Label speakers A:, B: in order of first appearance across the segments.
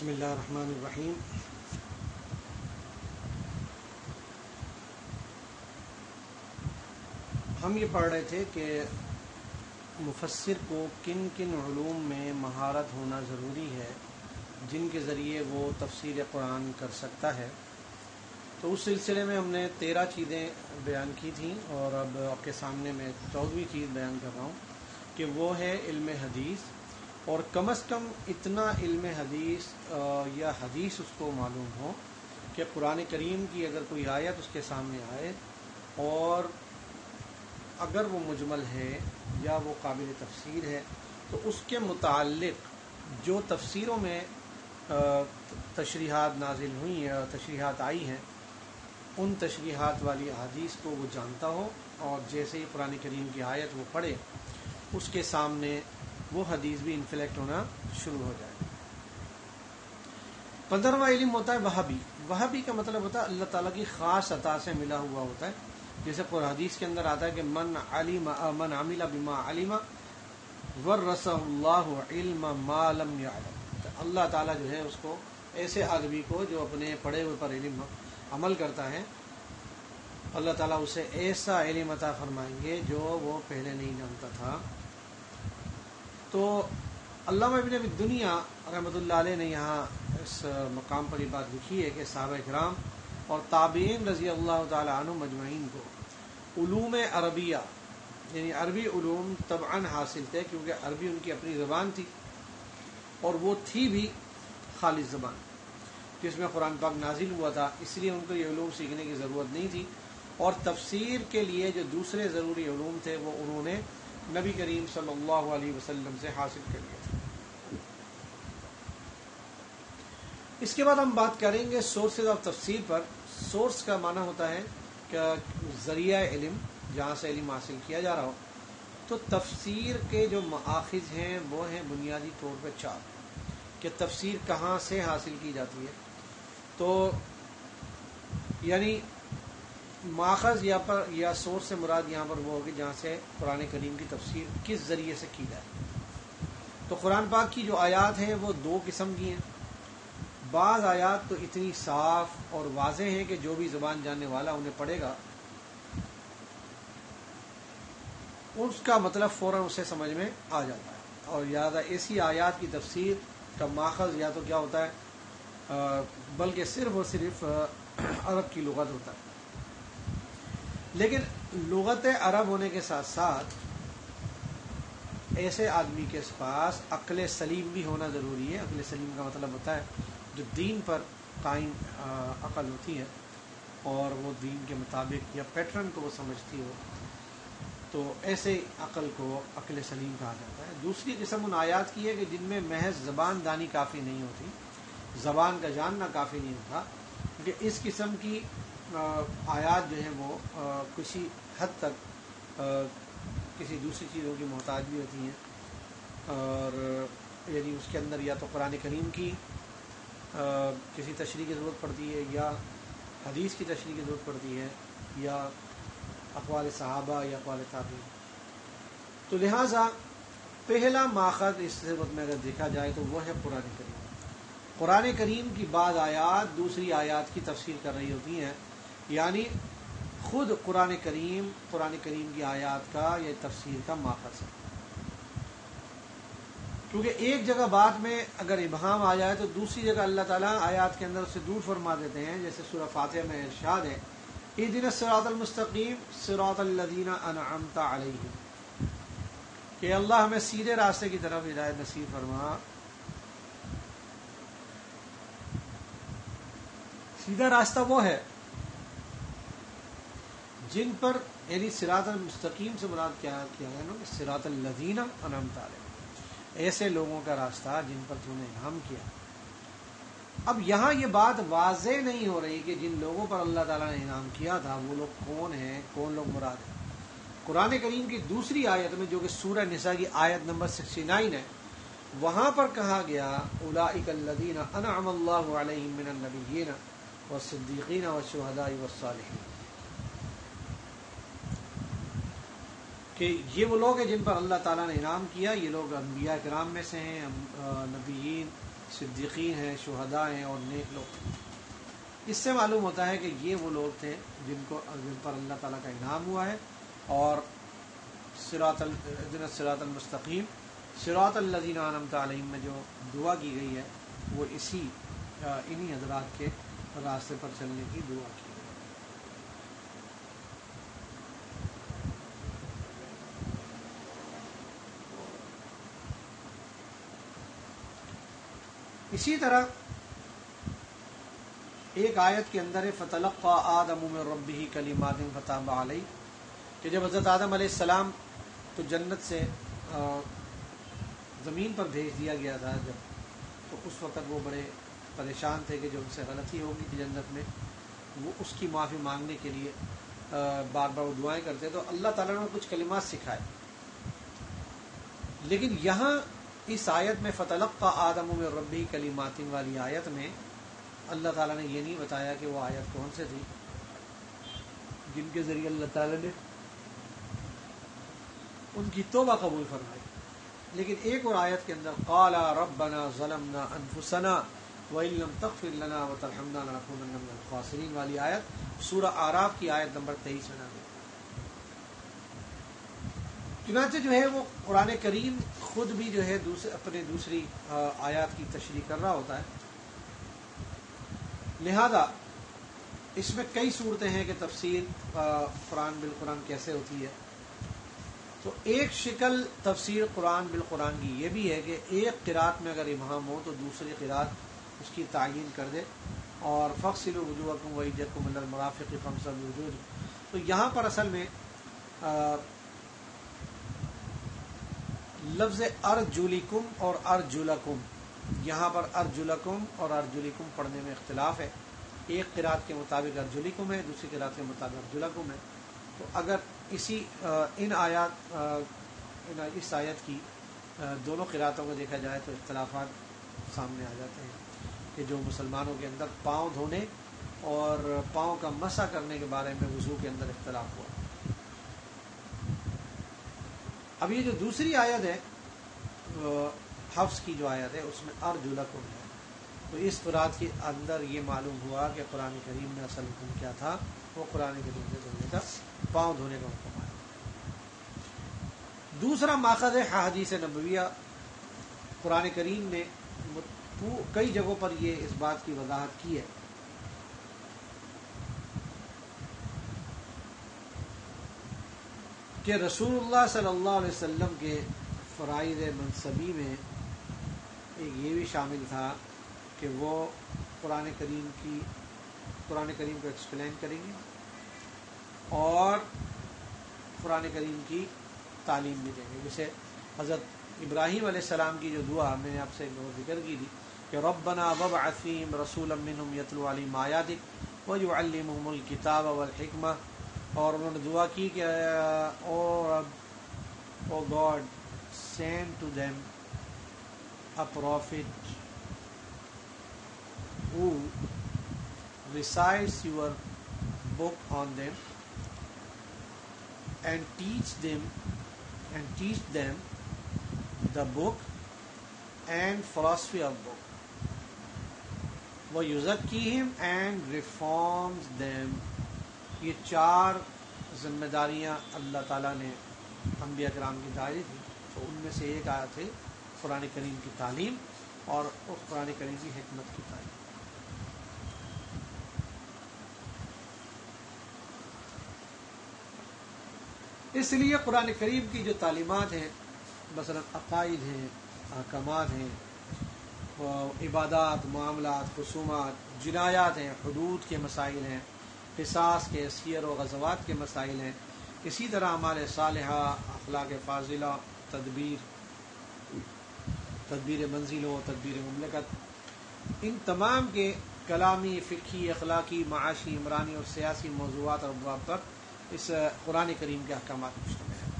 A: بسم اللہ الرحمن الرحیم۔ ہم یہ پڑھ رہے تھے کہ مفسر کو کن کن علوم میں مہارت ہونا ضروری ہے جن کے ذریعے وہ تفسیر قرآن کر سکتا ہے۔ تو اس سلسلے میں ہم نے 13 چیزیں بیان کی تھیں، اور اب آپ کے سامنے میں 14ویں چیز بیان کر رہا ہوں کہ وہ ہے علم حدیث، اور کم از کم اتنا علم حدیث یا حدیث اس کو معلوم ہو کہ قرآن کریم کی اگر کوئی آیت اس کے سامنے آئے اور اگر وہ مجمل ہے یا وہ قابل تفسیر ہے تو اس کے متعلق جو تفسیروں میں تشریحات نازل ہوئی ہیں اور تشریحات آئی ہیں ان تشریحات والی حدیث کو وہ جانتا ہو، اور جیسے ہی قرآن کریم کی آیت وہ پڑھے اس کے سامنے وہ حدیث بھی انفلیکٹ ہونا شروع ہو جائے۔ 15واں علم ہوتا ہے وہابی۔ وہابی کا مطلب ہوتا ہے اللہ تعالیٰ کی خاص عطا سے ملا ہوا ہوتا ہے، جیسے قرآن حدیث کے اندر آتا ہے کہ من عمل بما علم ورثہ اللہ علم ما لم يعلم۔ اللہ تعالیٰ جو ہے اس کو ایسے آدمی کو جو اپنے پڑھے ہوئے پر علم عمل کرتا ہے، اللہ تعالیٰ اسے ایسا علم عطا فرمائیں گے جو وہ پہلے نہیں جانتا تھا۔ تو علامہ ابن ابی الدنیا رحمۃ اللہ علیہ نے یہاں اس مقام پر یہ بات لکھی ہے کہ صحابہ کرام اور تابعین رضی اللہ تعالی عنہم مجمعین کو علوم عربیہ یعنی عربی علوم طبعاً حاصل تھے، کیونکہ عربی ان کی اپنی زبان تھی اور وہ تھی بھی خالص زبان جس میں قرآن پاک نازل ہوا تھا، اس لیے ان کو یہ علوم سیکھنے کی ضرورت نہیں تھی، اور تفسیر کے لیے جو دوسرے ضروری علوم تھے وہ انہوں نے نبی کریم صلی اللہ علیہ وسلم سے حاصل کر لیا تھا۔ اس کے بعد ہم بات کریں گے سورسز آف تفسیر پر۔ سورس کا معنی ہوتا ہے کہ ذریعہ علم، جہاں سے علم حاصل کیا جا رہا ہو۔ تو تفسیر کے جو مآخذ ہیں وہ ہیں بنیادی طور پہ 4 کہ تفسیر کہاں سے حاصل کی جاتی ہے۔ تو یعنی ماخذ یا سورس سے مراد یہاں پر وہ ہوگی جہاں سے قرآن کریم کی تفسیر کس ذریعے سے کی جائے۔ تو قرآن پاک کی جو آیات ہیں وہ 2 قسم کی ہیں۔ بعض آیات تو اتنی صاف اور واضح ہیں کہ جو بھی زبان جاننے والا انہیں پڑھے گا اس کا مطلب فوراً اسے سمجھ میں آ جاتا ہے، اور زیادہ ایسی آیات کی تفسیر کا ماخذ یا تو کیا ہوتا ہے بلکہ صرف اور صرف عرب کی لغت ہوتا ہے۔ لیکن لغت عرب ہونے کے ساتھ ساتھ ایسے آدمی کے پاس عقل سلیم بھی ہونا ضروری ہے۔ عقل سلیم کا مطلب ہوتا ہے جو دین پر قائم عقل ہوتی ہے اور وہ دین کے مطابق یا پیٹرن کو وہ سمجھتی ہو، تو ایسے عقل کو عقل سلیم کہا جاتا ہے۔ دوسری قسم ان آیات کی ہے کہ جن میں محض زبان دانی کافی نہیں ہوتی، زبان کا جاننا کافی نہیں ہوتا، کیونکہ اس قسم کی آیات جو ہیں وہ کسی حد تک کسی دوسری چیزوں کی محتاج بھی ہوتی ہیں، اور یعنی اس کے اندر یا تو قرآن کریم کی کسی تشریح کی ضرورت پڑتی ہے، یا حدیث کی تشریح کی ضرورت پڑتی ہے، یا اقوال صحابہ یا اقوال تابعین۔ تو لہٰذا پہلا ماخذ اس صورت میں اگر دیکھا جائے تو وہ ہے قرآن کریم۔ قرآن کریم کی بعض آیات دوسری آیات کی تفسیر کر رہی ہوتی ہیں، یعنی خود قرآن کریم کی آیات کا یا تفسیر کا ماخذ ہے۔ کیونکہ ایک جگہ بات میں اگر ابہام آ جائے تو دوسری جگہ اللہ تعالیٰ آیات کے اندر اسے دور فرما دیتے ہیں، جیسے سورہ فاتحہ میں ارشاد ہے اہدنا الصراط المستقیم صراط الذین انعمت علیہم، کہ اللہ ہمیں سیدھے راستے کی طرف ہدایت نصیب فرما۔ سیدھا راستہ وہ ہے جن پر، یعنی صراط المستقیم سے مراد کیا ہے نا، صراط الذین انعمت علیہم، ایسے لوگوں کا راستہ جن پر تو نے انعام کیا۔ اب یہاں یہ بات واضح نہیں ہو رہی کہ جن لوگوں پر اللہ تعالیٰ نے انعام کیا تھا وہ لوگ کون ہیں، کون لوگ مراد ہیں۔ قرآن کریم کی دوسری آیت میں جو کہ سورہ نساء کی آیت نمبر 69 ہے، وہاں پر کہا گیا اولئک الذین انعم اللہ علیہم من النبیین والصدیقین والشہداء والصالحین، کہ یہ وہ لوگ ہیں جن پر اللہ تعالیٰ نے انعام کیا، یہ لوگ انبیاء کرام میں سے ہیں، نبیین، صدیقین ہیں، شہداء ہیں اور نیک لوگ۔ اس سے معلوم ہوتا ہے کہ یہ وہ لوگ تھے جن پر اللہ تعالیٰ کا انعام ہوا ہے، اور صراط المستقیم، صراط الذین انعمت علیہم میں جو دعا کی گئی ہے وہ انہی حضرات کے راستے پر چلنے کی دعا کی گئی ہے۔ اسی طرح ایک آیت کے اندر فَتَلَقَّىٰ آدَمُ مِن رَبِّهِ كَلِمَاتٍ فَتَابَ عَلَيْهِ کہ جب حضرت آدم علیہ السلام تو جنت سے زمین پر بھیج دیا گیا تھا جب، تو اس وقت وہ بڑے پریشان تھے کہ جو ان سے غلطی ہوگی تھی جنت میں، وہ اس کی معافی مانگنے کے لیے بار بار وہ دعائیں کرتے، تو اللہ تعالیٰ نے کچھ کلمات سکھائے۔ لیکن یہاں اس آیت میں فَتَلَقَّىٰ آدَمُ مِن رَبِّهِ كَلِمَاتٍ والی آیت میں اللہ تعالیٰ نے یہ نہیں بتایا کہ وہ آیت کون سے تھی جن کے ذریعے اللہ تعالیٰ نے ان کی توبہ قبول فرمائی۔ لیکن ایک اور آیت کے اندر قَالَ رَبَّنَا ظَلَمْنَا أَنفُسَنَا وَإِن لَّمْ تَغْفِرْ لَنَا وَتَرْحَمْنَا لَنَكُونَنَّ مِنَ الْخَاسِرِينَ والی آیت سورہ اعراف کی آیت نمبر 23 میں نازل۔ چنانچہ جو ہے وہ قرآن کریم خود بھی جو ہے اپنے دوسری آیات کی تشریح کر رہا ہوتا ہے، لہذا اس میں کئی صورتیں ہیں کہ تفسیر قرآن بالقرآن کیسے ہوتی ہے۔ تو ایک شکل تفسیر قرآن بالقرآن کی یہ بھی ہے کہ ایک قرات میں اگر ابہام ہو تو دوسری قرات اس کی تعیین کر دے، اور فَاغْسِلُوا وُجُوهَكُمْ وَأَيْدِيَكُمْ إِلَى الْمَرَافِقِ فَامْسَحُوا بِوُجُوهِكُمْ، تو یہاں پر اصل میں لفظ ارجلکم اور ارجلکم، یہاں پر ارجلکم اور ارجلکم پڑھنے میں اختلاف ہے، ایک قرات کے مطابق ارجلکم ہے، دوسری قرات کے مطابق ارجلکم ہے۔ تو اگر اس آیت کی دونوں قراتوں کو دیکھا جائے تو اختلافات سامنے آ جاتے ہیں کہ جو مسلمانوں کے اندر پاؤں دھونے اور پاؤں کا مسح کرنے کے بارے میں وضو کے اندر اختلاف ہوا۔ اب یہ جو دوسری آیت ہے حفص کی جو آیت ہے اس میں ارجلکم ہے، تو اس قرات کے اندر یہ معلوم ہوا کہ قرآن کریم میں اصل حکم کیا تھا، وہ قرآن کریم سے دھونے کا، پاؤں دھونے کا حکم ہے۔ دوسرا ماخذ ہے حدیث نبویہ، قرآن کریم نے کئی جگہوں پر یہ اس بات کی وضاحت کی ہے کہ رسول اللہ صلی اللہ علیہ وسلم کے فرائض منصبی میں ایک یہ بھی شامل تھا کہ وہ قرآن کریم کو ایکسپلین کریں گے اور قرآن کریم کی تعلیم بھی دیں گے۔ جیسے حضرت ابراہیم علیہ السلام کی جو دعا میں نے آپ سے ذکر کی تھی کہ ربنا وابعث فیہم رسولا منہم یتلو علیہم آیاتک ویعلمہم الکتاب والحکمہ، اور انہوں نے دعا کی کہ او God send to them a prophet who recites your book on them and teach them the book and philosophy of book وَيُزَكِّيهِمْ and reforms them۔ یہ چار ذمہ داریاں اللہ تعالیٰ نے انبیاء کرام کی دائی تھی، تو ان میں سے ایک آیت ہے قرآن کریم کی تعلیم اور اس قرآن کریم کی حکمت کی تعلیم۔ اس لیے قرآن کریم کی جو تعلیمات ہیں، مثلا عقائد ہیں، احکامات ہیں، عبادات، معاملات، خصومات، جنایات ہیں، حدود کے مسائل ہیں، قصاص کے، سیر و غزوات کے مسائل ہیں، اسی طرح اعمال صالحہ، اخلاق فاضلہ، تدبیر منزل و تدبیر مملکت، ان تمام کے کلامی، فقہی، اخلاقی، معاشی، عمرانی اور سیاسی موضوعات اور ابواب پر اس قرآن کریم کے احکامات مشتمل ہیں۔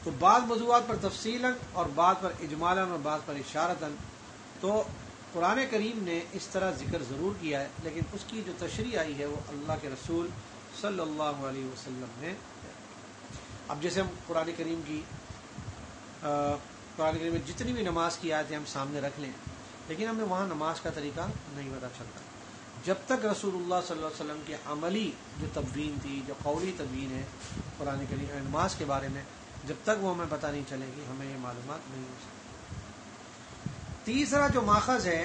A: تو بعض موضوعات پر تفصیلاً اور بعض پر اجمالاً اور بعض پر اشارتاً، تو قرآن کریم نے اس طرح ذکر ضرور کیا ہے، لیکن اس کی جو تشریح آئی ہے وہ اللہ کے رسول صلی اللہ علیہ وسلم نے۔ اب جیسے ہم قرآن کریم کی قرآن کریم میں جتنی بھی نماز کی آیتیں ہم سامنے رکھ لیں، لیکن ہمیں وہاں نماز کا طریقہ نہیں پتہ چلتا جب تک رسول اللہ صلی اللہ علیہ وسلم کی عملی جو تبیین تھی، جو قولی تبیین ہے قرآن کریم نماز کے بارے میں، جب تک وہ ہمیں پتہ نہیں چلے گی ہمیں یہ معلومات نہیں ہو سکتی۔ تیسرا جو ماخذ ہے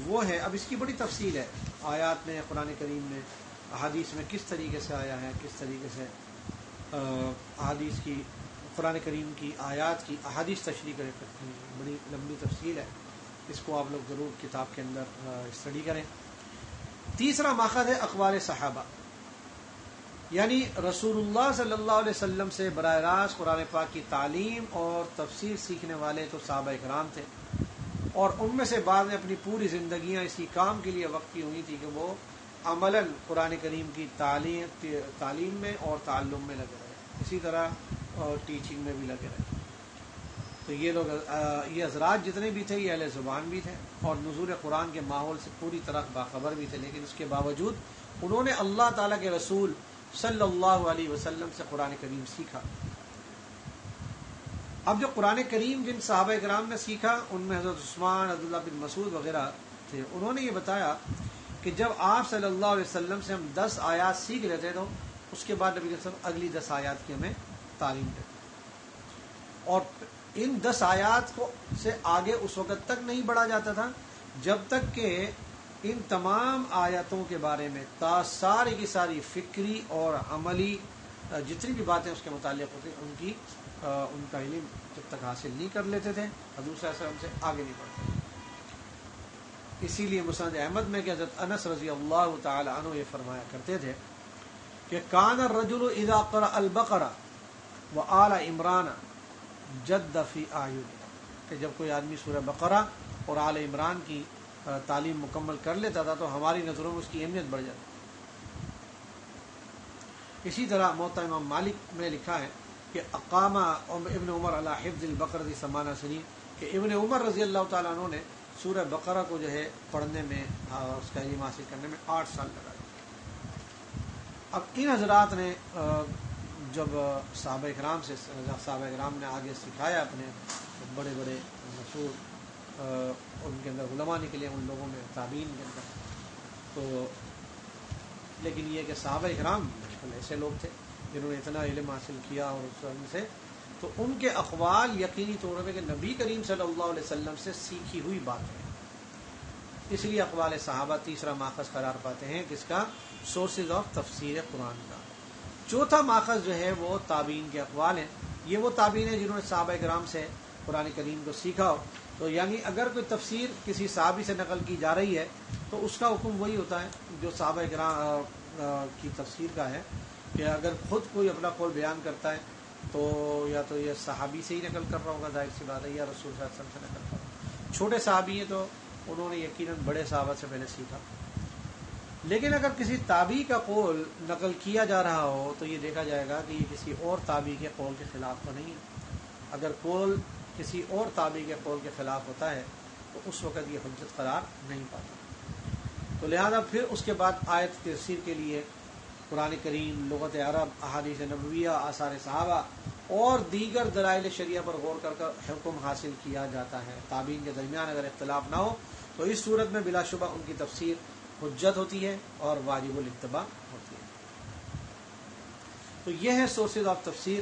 A: وہ ہے، اب اس کی بڑی تفصیل ہے، آیات میں، قرآن کریم میں، احادیث میں کس طریقے سے آیا ہے، کس طریقے سے احادیث کی، قرآن کریم کی آیات کی احادیث تشریح کرتی ہیں، بڑی لمبی تفصیل ہے، اس کو آپ لوگ ضرور کتاب کے اندر اسٹڈی کریں۔ تیسرا ماخذ ہے اقوال صحابہ، یعنی رسول اللہ صلی اللہ علیہ وسلم سے براہ راست قرآن پاک کی تعلیم اور تفسیر سیکھنے والے تو صحابہ کرام تھے، اور ان میں سے بعض نے اپنی پوری زندگیاں اسی کام کے لیے وقف کی ہوئی تھی کہ وہ عملاً قرآن کریم کی تعلیم میں اور تعلم میں لگے رہے، اسی طرح ٹیچنگ میں بھی لگے رہے۔ تو یہ لوگ، یہ حضرات جتنے بھی تھے یہ اہل زبان بھی تھے اور نزول قرآن کے ماحول سے پوری طرح باخبر بھی تھے، لیکن اس کے باوجود انہوں نے اللہ تعالیٰ کے رسول صلی اللہ علیہ وسلم سے قرآن کریم سیکھا۔ اب جو قرآن کریم جن صحابہ کرام نے سیکھا ان میں حضرت عثمان، عبداللہ بن مسعود وغیرہ تھے، انہوں نے یہ بتایا کہ جب آپ صلی اللہ علیہ وسلم سے ہم 10 آیات سیکھ لیتے تو اس کے بعد نبی صلی اللہ علیہ وسلم اگلی 10 آیات کی ہمیں تعلیم دیتے، اور ان 10 آیات کو سے آگے اس وقت تک نہیں بڑھا جاتا تھا جب تک کہ ان تمام آیاتوں کے بارے میں ساری کی ساری فکری اور عملی جتنی بھی باتیں اس کے متعلق ہوتی ان کا علم جب تک حاصل نہیں کر لیتے تھے حضور صلی اللہ علیہ وسلم سے آگے نہیں بڑھتے۔ اسی لیے مسند احمد میں کہ حضرت انس رضی اللہ تعالی عنہ یہ فرمایا کرتے تھے کہ کان الرجل اذا قرأ البقرہ وآل عمران جد فی اعیننا، کہ جب کوئی آدمی سورہ بقرہ اور آل عمران کی تعلیم مکمل کر لیتا تھا تو ہماری نظروں میں اس کی اہمیت بڑھ جاتی۔ اسی طرح موطا امام مالک میں لکھا ہے کہ اقام ابن عمر علی حفظ البقرہ ثمانیہ سنین، کہ ابن عمر رضی اللہ تعالیٰ عنہ نے سورہ بقرہ کو جو ہے پڑھنے میں، اس کا علم حاصل کرنے میں 8 سال لگا دیا۔ اب ان حضرات نے جب صحابہ کرام نے آگے سکھایا اپنے بڑے بڑے مشہور ان کے اندر علماء نکلے ان لوگوں میں تابعین کے اندر، تو لیکن یہ کہ صحابہ کرام ایسے لوگ تھے جنہوں نے اتنا علم حاصل کیا اور اس وجہ سے تو ان کے اقوال یقینی طور پہ کہ نبی کریم صلی اللہ علیہ وسلم سے سیکھی ہوئی بات ہے، اس لیے اقوال صحابہ تیسرا ماخذ قرار پاتے ہیں کس کا؟ سورسز آف تفسیر قرآن کا۔ چوتھا ماخذ جو ہے وہ تابعین کے اقوال ہیں، یہ وہ تابعین ہیں جنہوں نے صحابہ کرام سے قرآن کریم کو سیکھا ہو، تو یعنی اگر کوئی تفسیر کسی صحابی سے نقل کی جا رہی ہے تو اس کا حکم وہی ہوتا ہے جو صحابہ کرام کی تفسیر کا ہے، کہ اگر خود کوئی اپنا قول بیان کرتا ہے تو یا تو یہ صحابی سے ہی نقل کر رہا ہوگا، ظاہر سی بات ہے، یا رسول صلی اللہ علیہ وسلم سے نقل کر رہا ہوگا۔ چھوٹے صحابی ہیں تو انہوں نے یقیناً بڑے صحابہ سے پہلے سیکھا، لیکن اگر کسی تابعی کا قول نقل کیا جا رہا ہو تو یہ دیکھا جائے گا کہ یہ کسی اور تابعی کے قول کے خلاف تو نہیں ہے۔ اگر قول کسی اور تابعی کے قول کے خلاف ہوتا ہے تو اس وقت یہ حجت قرار نہیں پاتا، تو لہذا پھر اس کے بعد آیت تفسیر کے لیے قرآن کریم، لغت عرب، احادیث نبویہ، آثار صحابہ اور دیگر دلائل شریعہ پر غور کر کر حکم حاصل کیا جاتا ہے۔ تابعین کے درمیان اگر اختلاف نہ ہو تو اس صورت میں بلا شبہ ان کی تفسیر حجت ہوتی ہے اور واجب الاتباع ہوتی ہے۔ تو یہ ہے سورسز آف تفسیر،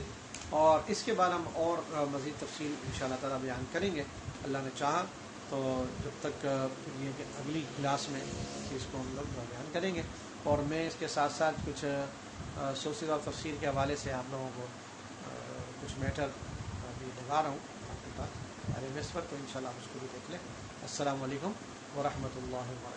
A: اور اس کے بعد ہم اور مزید تفصیل انشاءاللہ تعالی بیان کریں گے اللہ نے چاہا تو، جب تک یہ کہ اگلی کلاس میں اس کو ہم لوگ بیان کریں گے، اور میں اس کے ساتھ ساتھ کچھ سورسز آف تفسیر کے حوالے سے آپ لوگوں کو کچھ میٹر بھی لگا رہا ہوں آپ کے پاس RMS پر، تو انشاءاللہ آپ اس کو بھی دیکھ لیں۔ السلام علیکم ورحمۃ اللہ وبرکاتہ۔